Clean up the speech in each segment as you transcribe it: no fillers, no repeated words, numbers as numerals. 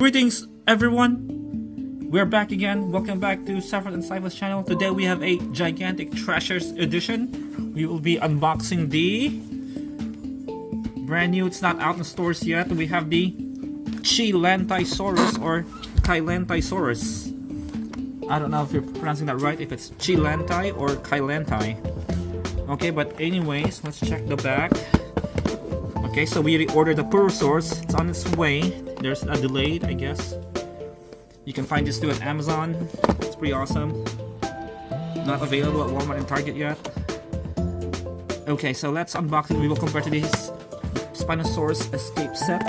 Greetings everyone! We're back again. Welcome back to Saffron and Cypher's channel. Today we have a gigantic treasures edition. We will be unboxing the brand new, it's not out in stores yet. We have the CHILANTAISAURUS or CHILANTAISAURUS. I don't know if you're pronouncing that right, if it's Chilantai or Chilantai. Okay, but anyways, let's check the back. Okay, so we ordered the Purosaurus. It's on its way. There's a delayed, I guess. You can find this too at Amazon. It's pretty awesome. Not available at Walmart and Target yet. Okay, so let's unbox it. We will compare to this Spinosaurus Escape set.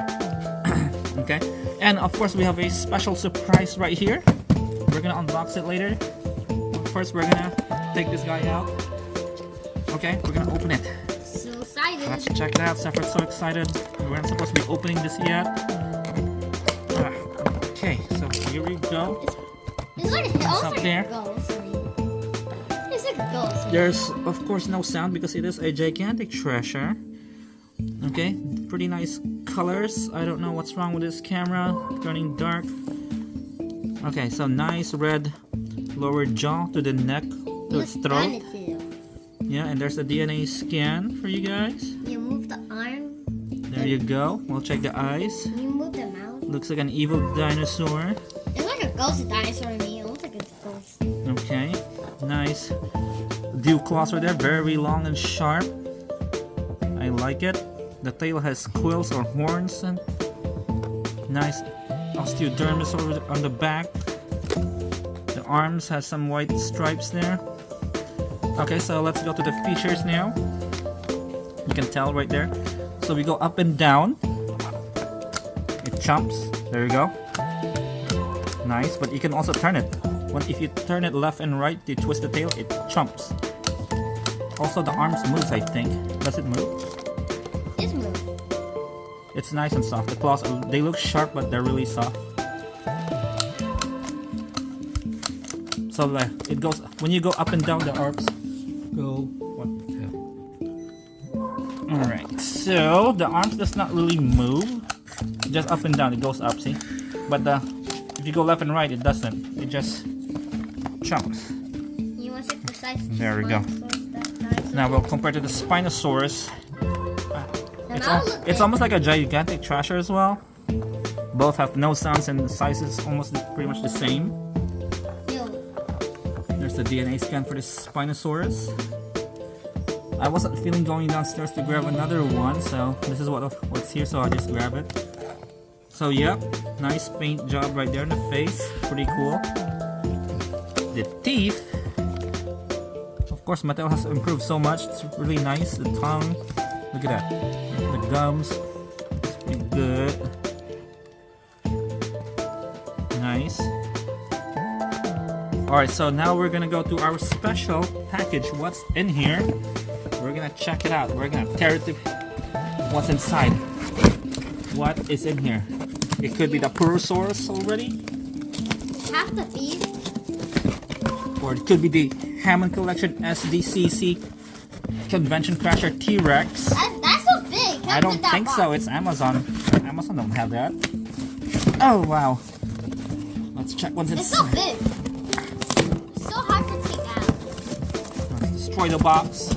Okay, and of course we have a special surprise right here. We're gonna unbox it later. First, we're gonna take this guy out. Okay, we're gonna open it. So excited! Let's check that out. Saffron's so excited. We weren't supposed to be opening this yet. Okay, so here we go. It's like What's up there? It's like a ghost. There's of course no sound because it is a gigantic treasure. Okay, pretty nice colors. I don't know what's wrong with this camera. Turning dark. Okay, so nice red lower jaw to the neck, to its throat. Yeah, and there's a DNA scan for you guys. You move the arm. There you go. We'll check the eyes. You move the mouth. Looks like an evil dinosaur. It's like a ghost dinosaur to me. It looks like a ghost. Okay, nice. Dew claws right there, very long and sharp. I like it. The tail has quills or horns and nice osteodermis over on the back. The arms has some white stripes there. Okay, so let's go to the features now. You can tell right there. So we go up and down. It jumps. There you go. Nice, but you can also turn it. If you turn it left and right, you twist the tail, it jumps. Also, the arms moves, I think. Does it move? It's moving. It's nice and soft. The claws, they look sharp, but they're really soft. So it goes, when you go up and down, the arms go, what the hell? Alright, so the arms does not really move. Just up and down, it goes up, see? But if you go left and right, it doesn't. It just jumps. You want to say precise? There we go. Now we'll compare to the Spinosaurus. It's almost like a gigantic treasure as well. Both have no sounds and the size is almost pretty much the same. There's the DNA scan for the Spinosaurus. I wasn't feeling going downstairs to grab another one, so this is what's here, so I just grab it. So yeah, nice paint job right there in the face, pretty cool. The teeth, of course Mattel has improved so much, it's really nice. The tongue, look at that. The gums, it's pretty good. Nice. Alright, so now we're gonna go to our special package. What's in here? We're gonna check it out. We're gonna tear it to what's inside. What is in here? It could be the Purosaurus already. Half the beef. Or it could be the Hammond Collection SDCC Convention Crasher T-Rex. That's so big. I don't think so. It's Amazon. Amazon don't have that. Oh wow. Let's check what's inside. It's so big. It's so hard to take out. Let's destroy the box.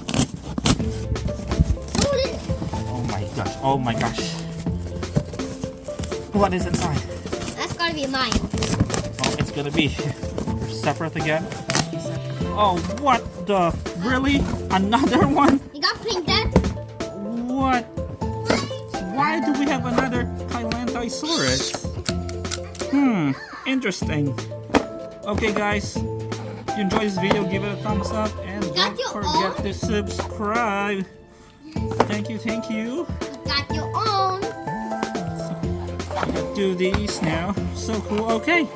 Oh my gosh. Oh my gosh. What is inside? That's gotta be mine. Oh, it's gonna be separate again. Oh, what the? Really? Another one? You got painted? What? Why do we have another Chilantasaurus? Interesting. Okay guys, if you enjoyed this video, give it a thumbs up and don't forget to subscribe. Thank you, thank you. You got your own. I'm gonna do these now. So cool. Okay.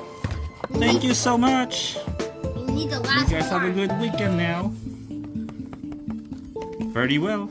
Thank you so much. You need the last You guys have a good weekend now. Very well.